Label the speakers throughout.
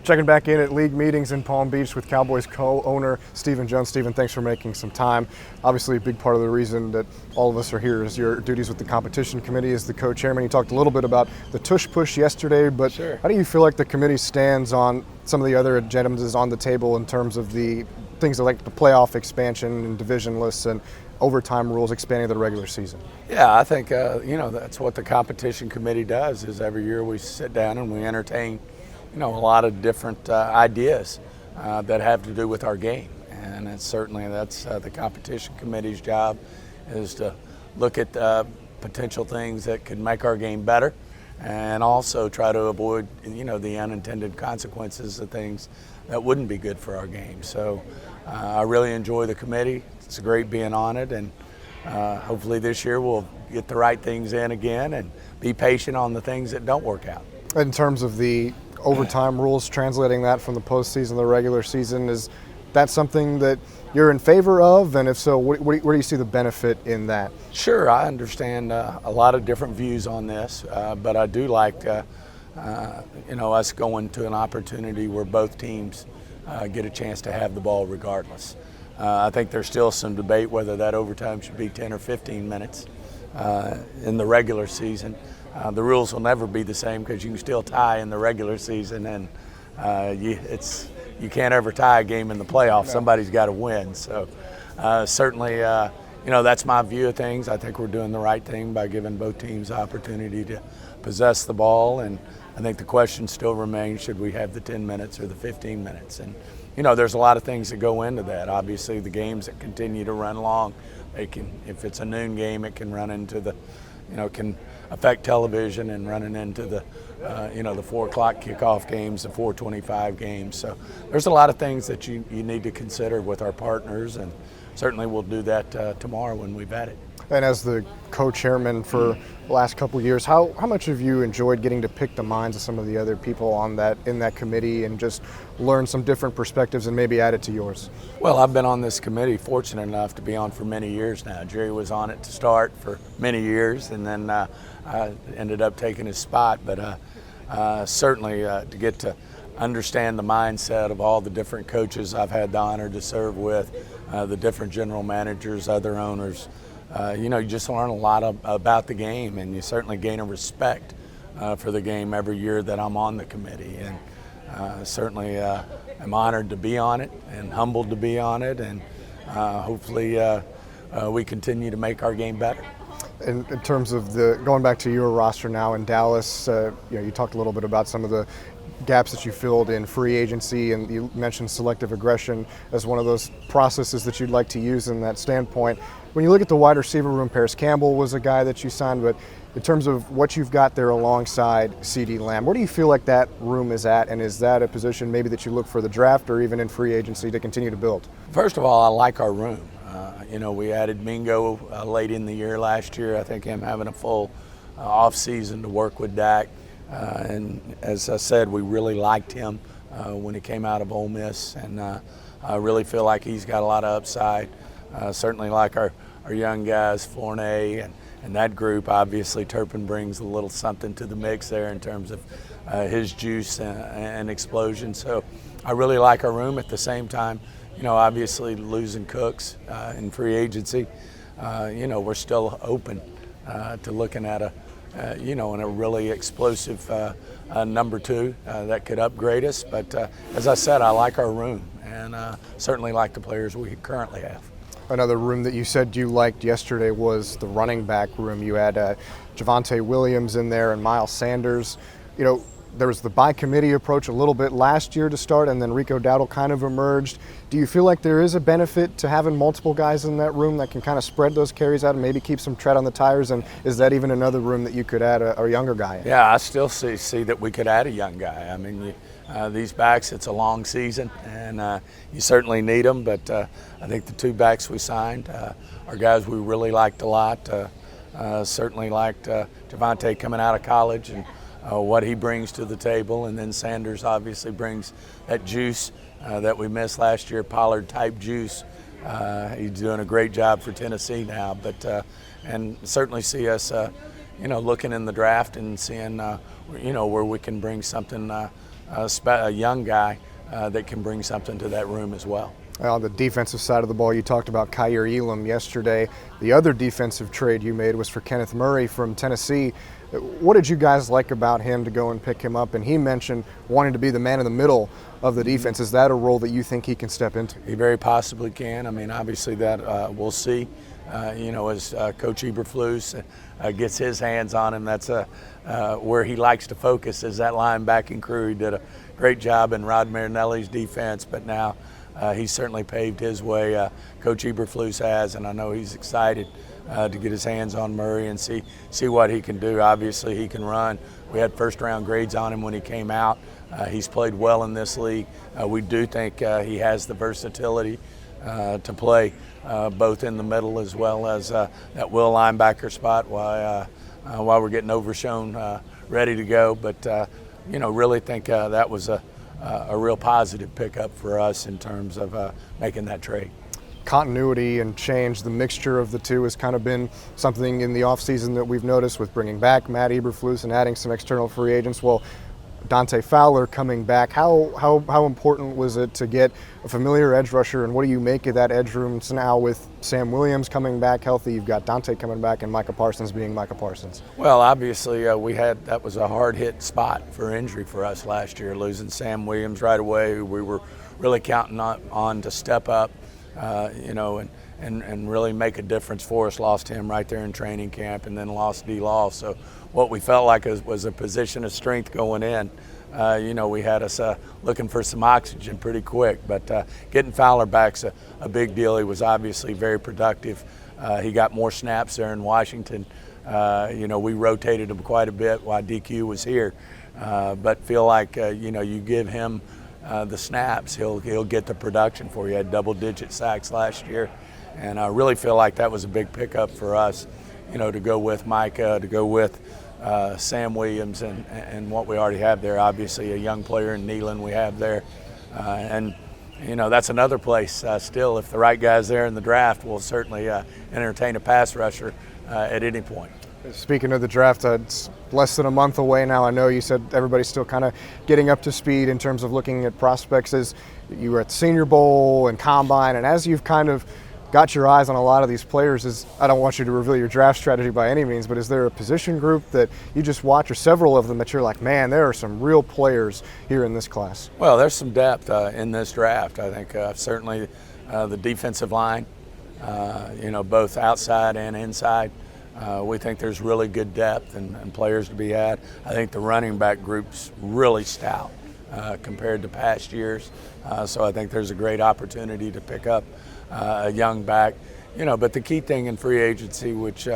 Speaker 1: Checking back in at league meetings in Palm Beach with Cowboys co-owner Stephen Jones. Stephen, thanks for making some time. Obviously, a big part of the reason that all of us are here is your duties with the competition committee as the co-chairman. You talked a little bit about the tush push yesterday, but
Speaker 2: Sure.
Speaker 1: How do you feel like the committee stands on some of the other agendas on the table in terms of the things like the playoff expansion and divisionless and overtime rules expanding the regular season?
Speaker 2: Yeah, I think that's what the competition committee does. Is every year we sit down and we entertain, a lot of different ideas that have to do with our game, and that's the competition committee's job, is to look at potential things that could make our game better, and also try to avoid the unintended consequences of things that wouldn't be good for our game. So I really enjoy the committee. It's great being on it, and hopefully this year we'll get the right things in again and be patient on the things that don't work out.
Speaker 1: In terms of the overtime rules, translating that from the postseason to the regular season, is that something that you're in favor of? And if so, where do you see the benefit in that?
Speaker 2: Sure, I understand a lot of different views on this, but I do like us going to an opportunity where both teams get a chance to have the ball regardless. I think there's still some debate whether that overtime should be 10 or 15 minutes in the regular season. The rules will never be the same because you can still tie in the regular season, and you can't ever tie a game in the playoffs. Somebody's got to win. So certainly, that's my view of things. I think we're doing the right thing by giving both teams the opportunity to possess the ball, and I think the question still remains, should we have the 10 minutes or the 15 minutes? And there's a lot of things that go into that. Obviously, the games that continue to run long, if it's a noon game, it can run into the, can affect television, and running into the, the 4 o'clock kickoff games, the 4:25 games. So there's a lot of things that you need to consider with our partners, and certainly we'll do that tomorrow when we've had it.
Speaker 1: And as the co-chairman for the last couple of years, how much have you enjoyed getting to pick the minds of some of the other people in that committee and just learn some different perspectives and maybe add it to yours?
Speaker 2: Well, I've been on this committee, fortunate enough to be on for many years now. Jerry was on it to start for many years, and then I ended up taking his spot. But certainly to get to understand the mindset of all the different coaches I've had the honor to serve with, the different general managers, other owners, you just learn a lot about the game, and you certainly gain a respect for the game every year that I'm on the committee. And certainly I'm honored to be on it and humbled to be on it, and hopefully we continue to make our game better.
Speaker 1: In terms of going back to your roster now in Dallas, you talked a little bit about some of the gaps that you filled in free agency, and you mentioned selective aggression as one of those processes that you'd like to use in that standpoint. When you look at the wide receiver room, Paris Campbell was a guy that you signed, but in terms of what you've got there alongside CeeDee Lamb, where do you feel like that room is at, and is that a position maybe that you look for the draft or even in free agency to continue to build?
Speaker 2: First of all, I like our room. We added Mingo late in the year last year. I think him having a full off season to work with Dak. And as I said, we really liked him when he came out of Ole Miss, and I really feel like he's got a lot of upside. Certainly like our young guys, Fournette and that group. Obviously, Turpin brings a little something to the mix there in terms of his juice and explosion. So I really like our room. At the same time, obviously losing Cooks in free agency, we're still open to looking at in a really explosive number 2 that could upgrade us. But as I said, I like our room, and certainly like the players we currently have.
Speaker 1: Another room that you said you liked yesterday was the running back room. You had Javonte Williams in there and Miles Sanders. There was the by committee approach a little bit last year to start, and then Rico Dowdle kind of emerged. Do you feel like there is a benefit to having multiple guys in that room that can kind of spread those carries out and maybe keep some tread on the tires? And is that even another room that you could add a younger guy in?
Speaker 2: Yeah, I still see that we could add a young guy. I mean, these backs, it's a long season, and you certainly need them. But I think the 2 backs we signed are guys we really liked a lot. Certainly liked Javonte coming out of college and what he brings to the table, and then Sanders obviously brings that juice that we missed last year, Pollard type juice. He's doing a great job for Tennessee now, but and certainly see us looking in the draft and seeing where we can bring something a young guy that can bring something to that room as well.
Speaker 1: On the defensive side of the ball, you talked about Kyer Elam yesterday. The other defensive trade you made was for Kenneth Murray from Tennessee. What did you guys like about him to go and pick him up? And he mentioned wanting to be the man in the middle of the defense. Is that a role that you think he can step into?
Speaker 2: He very possibly can. I mean, obviously that we'll see. As Coach Eberflus gets his hands on him, that's where he likes to focus is that linebacking crew. He did a great job in Rod Marinelli's defense, but now he's certainly paved his way. Coach Eberflus has, and I know he's excited to get his hands on Murray and see what he can do. Obviously, he can run. We had first-round grades on him when he came out. He's played well in this league. We do think he has the versatility to play both in the middle as well as that will linebacker spot while we're getting Overshown ready to go. But really think that was a real positive pickup for us in terms of making that trade.
Speaker 1: Continuity and change, the mixture of the two has kind of been something in the offseason that we've noticed with bringing back Matt Eberflus and adding some external free agents. Well, Dante Fowler coming back, how important was it to get a familiar edge rusher, and what do you make of that edge room now with Sam Williams coming back healthy? You've got Dante coming back and Micah Parsons being Micah Parsons.
Speaker 2: Well, obviously that was a hard hit spot for injury for us last year, losing Sam Williams right away, who we were really counting on to step up, and really make a difference for us. Lost him right there in training camp, and then lost D-Law. So what we felt like was a position of strength going in. We had us looking for some oxygen pretty quick, but getting Fowler back's a big deal. He was obviously very productive. He got more snaps there in Washington. We rotated him quite a bit while DQ was here, but feel like you give him the snaps, he'll get the production for you. He had double-digit sacks last year, and I really feel like that was a big pickup for us, to go with Micah, to go with Sam Williams and what we already have there. Obviously a young player in Nealon we have there, and that's another place still, if the right guy's there in the draft, we'll certainly entertain a pass rusher at any point.
Speaker 1: Speaking of the draft, it's less than a month away now. I know you said everybody's still kind of getting up to speed in terms of looking at prospects. As you were at the Senior Bowl and Combine, and as you've kind of got your eyes on a lot of these players, I don't want you to reveal your draft strategy by any means, but is there a position group that you just watch, or several of them that you're like, man, there are some real players here in this class?
Speaker 2: Well, there's some depth in this draft. I think certainly the defensive line, both outside and inside. We think there's really good depth and players to be had. I think the running back group's really stout compared to past years. So I think there's a great opportunity to pick up a young back. But the key thing in free agency, which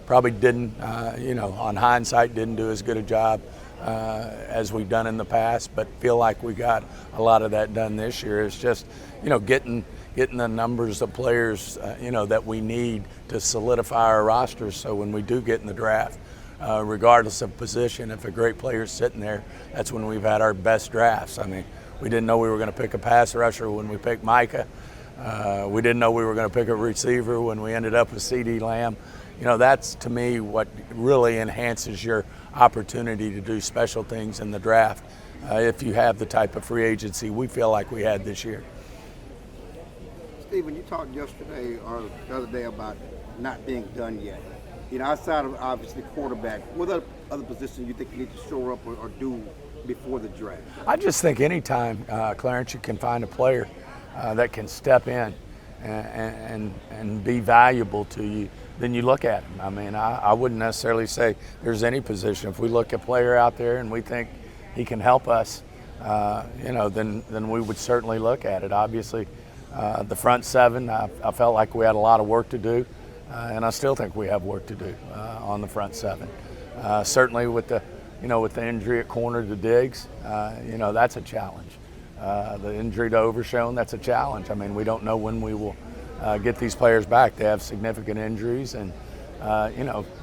Speaker 2: probably didn't, on hindsight, didn't do as good a job as we've done in the past, but feel like we got a lot of that done this year, is just, getting the numbers of players, that we need to solidify our rosters. So when we do get in the draft, regardless of position, if a great player's sitting there, that's when we've had our best drafts. I mean, we didn't know we were going to pick a pass rusher when we picked Micah. We didn't know we were going to pick a receiver when we ended up with CD Lamb. That's to me what really enhances your opportunity to do special things in the draft if you have the type of free agency we feel like we had this year.
Speaker 3: Stephen, you talked yesterday or the other day about not being done yet. Outside of obviously quarterback, what other positions you think you need to shore up or do before the draft?
Speaker 2: I just think anytime, Clarence, you can find a player that can step in and be valuable to you, then you look at him. I mean, I wouldn't necessarily say there's any position. If we look at a player out there and we think he can help us, then we would certainly look at it. Obviously, the front seven, I felt like we had a lot of work to do, and I still think we have work to do on the front seven. Certainly with the injury at corner to Diggs, that's a challenge. The injury to Overshown, that's a challenge. I mean, we don't know when we will get these players back. They have significant injuries, and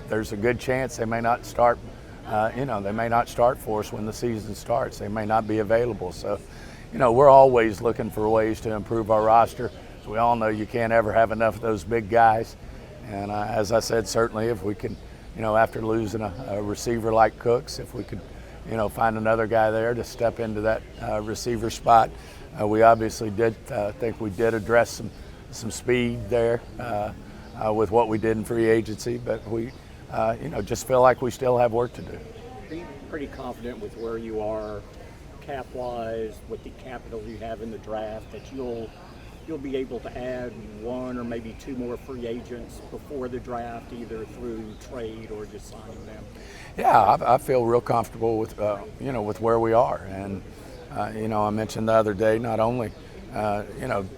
Speaker 2: there's a good chance they may not start. They may not start for us when the season starts. They may not be available. So, we're always looking for ways to improve our roster. So we all know you can't ever have enough of those big guys. And as I said, certainly if we can, after losing a receiver like Cooks, if we could, find another guy there to step into that receiver spot. We obviously did think we did address some speed there with what we did in free agency, but we just feel like we still have work to do.
Speaker 4: Are you pretty confident with where you are cap-wise, with the capital you have in the draft, that you'll be able to add one or maybe two more free agents before the draft, either through trade or just signing them?
Speaker 2: Yeah, I feel real comfortable with with where we are, and I mentioned the other day, not only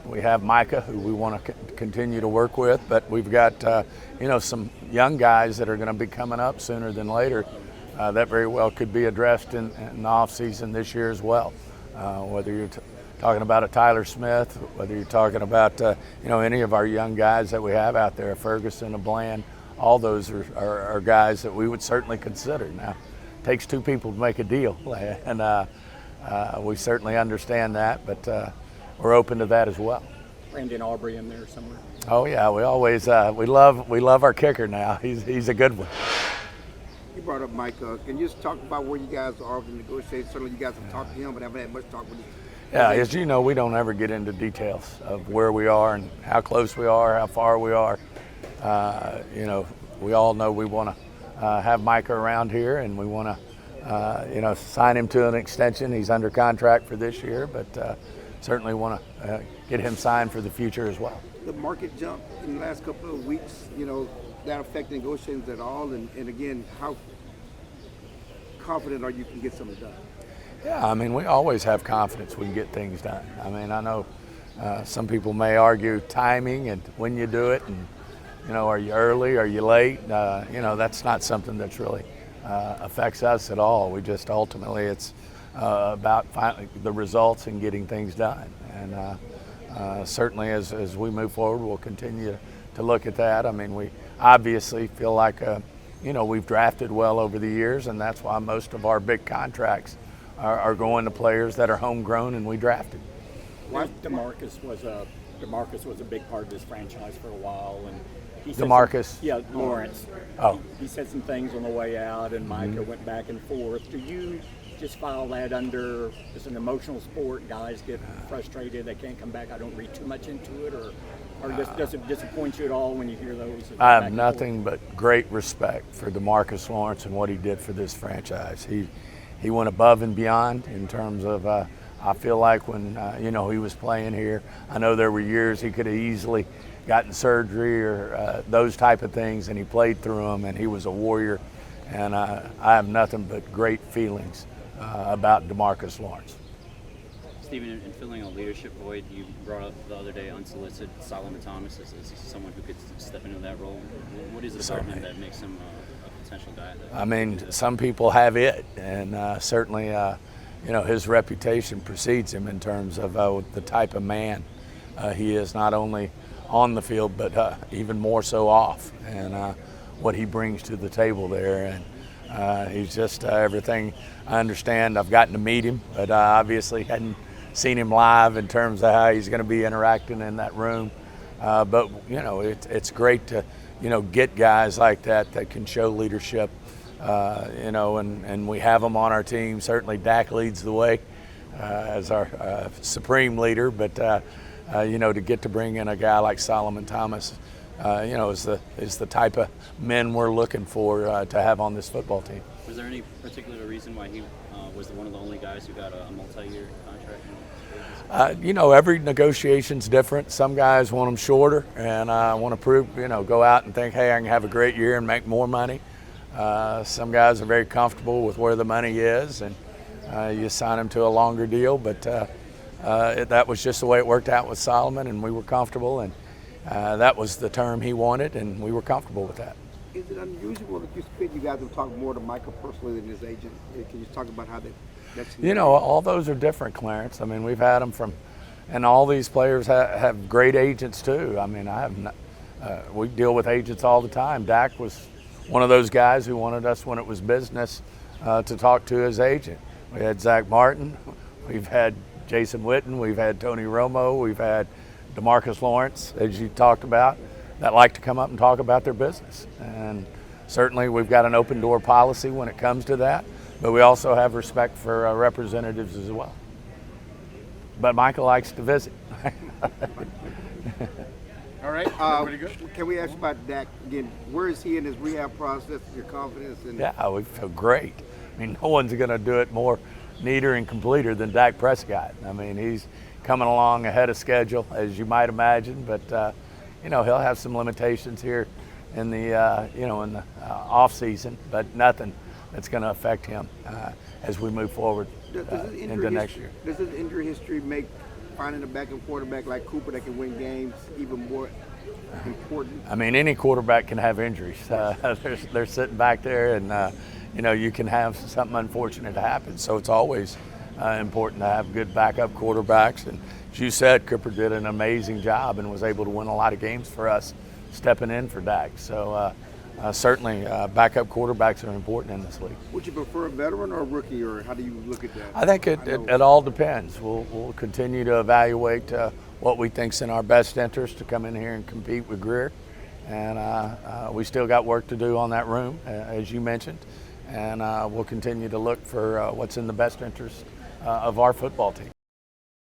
Speaker 2: we have Micah, who we want to continue to work with, but we've got some young guys that are going to be coming up sooner than later that very well could be addressed in the offseason this year as well. Whether you're talking about a Tyler Smith, whether you're talking about any of our young guys that we have out there, a Ferguson, a Bland, all those are guys that we would certainly consider. Now, it takes two people to make a deal, and we certainly understand that, but we're open to that as well.
Speaker 4: Brandon Aubrey in there somewhere?
Speaker 2: Oh yeah, we always we love our kicker now. He's a good one.
Speaker 3: You brought up Mike. Can you just talk about where you guys are with the negotiations? Certainly you guys have talked to him, but haven't had much talk with him.
Speaker 2: Yeah, as you know, we don't ever get into details of where we are and how close we are, how far we are. We all know we want to have Micah around here, and we want to, sign him to an extension. He's under contract for this year, but certainly want to get him signed for the future as well.
Speaker 3: The market jump in the last couple of weeks, that affect negotiations at all? And again, how confident are you can get something done?
Speaker 2: Yeah, I mean, we always have confidence we can get things done. I mean, I know some people may argue timing and when you do it, and, are you early, are you late? That's not something that's really affects us at all. We just ultimately, it's about finally the results and getting things done. And certainly as we move forward, we'll continue to look at that. I mean, we obviously feel like, we've drafted well over the years, and that's why most of our big contracts are going to players that are homegrown and we drafted.
Speaker 4: DeMarcus was a big part of this franchise for a while, and he said
Speaker 2: DeMarcus?
Speaker 4: Lawrence.
Speaker 2: Oh.
Speaker 4: He said some things on the way out, and Micah went back and forth. Do you just file that under it's an emotional sport? Guys get frustrated, they can't come back. I don't read too much into it, or does it disappoint you at all when you hear those?
Speaker 2: I have nothing but great respect for DeMarcus Lawrence and what he did for this franchise. He went above and beyond in terms of, I feel like when, he was playing here, I know there were years he could have easily gotten surgery or those type of things, and he played through them, and he was a warrior. And I have nothing but great feelings about DeMarcus Lawrence.
Speaker 5: Stephen, in filling a leadership void, you brought up the other day unsolicited Solomon Thomas as someone who could step into that role. What is it about him that makes him a potential guy? I
Speaker 2: mean, some people have it, and certainly, his reputation precedes him in terms of the type of man he is, not only on the field, but even more so off, and what he brings to the table there. And he's just everything I understand. I've gotten to meet him, but I obviously hadn't seen him live in terms of how he's going to be interacting in that room. But it's great to get guys like that can show leadership. And we have them on our team. Certainly Dak leads the way as our supreme leader, but to get to bring in a guy like Solomon Thomas, is the type of men we're looking for to have on this football team.
Speaker 5: Was there any particular reason why he was one of the only guys who got a multi-year contract?
Speaker 2: Every negotiation's different. Some guys want them shorter and want to prove, go out and think, hey, I can have a great year and make more money. Some guys are very comfortable with where the money is, and you sign them to a longer deal. But that was just the way it worked out with Solomon, and we were comfortable, and that was the term he wanted, and we were comfortable with that.
Speaker 3: Is it unusual that you guys have talked more to Michael personally than his agent? Can you talk about how that's?
Speaker 2: All those are different, Clarence. I mean, we've had them and all these players have great agents too. I mean, we deal with agents all the time. Dak was one of those guys who wanted us, when it was business, to talk to his agent. We had Zach Martin, we've had Jason Witten, we've had Tony Romo, we've had DeMarcus Lawrence, as you talked about, that like to come up and talk about their business. And certainly we've got an open door policy when it comes to that. but we also have respect for representatives as well. But Michael likes to visit.
Speaker 6: All right, everybody good?
Speaker 3: Can we ask about Dak again? Where is he in his rehab process? Your confidence in?
Speaker 2: Yeah, we feel great. I mean, no one's going to do it more neater and completer than Dak Prescott. I mean, he's coming along ahead of schedule, as you might imagine. But you know, he'll have some limitations here in the in the off season, but nothing that's going to affect him as we move forward into next year.
Speaker 3: Does his injury history make finding a backup quarterback like Cooper that can win games even more important?
Speaker 2: I mean, any quarterback can have injuries. They're sitting back there, and you know, you can have something unfortunate happen. So it's always important to have good backup quarterbacks. And as you said, Cooper did an amazing job and was able to win a lot of games for us, stepping in for Dak. So certainly, backup quarterbacks are important in this league.
Speaker 3: Would you prefer a veteran or a rookie, or how do you look at that?
Speaker 2: I think it all depends. We'll continue to evaluate what we think's in our best interest to come in here and compete with Greer. And we still got work to do on that room, as you mentioned. And we'll continue to look for what's in the best interest of our football team.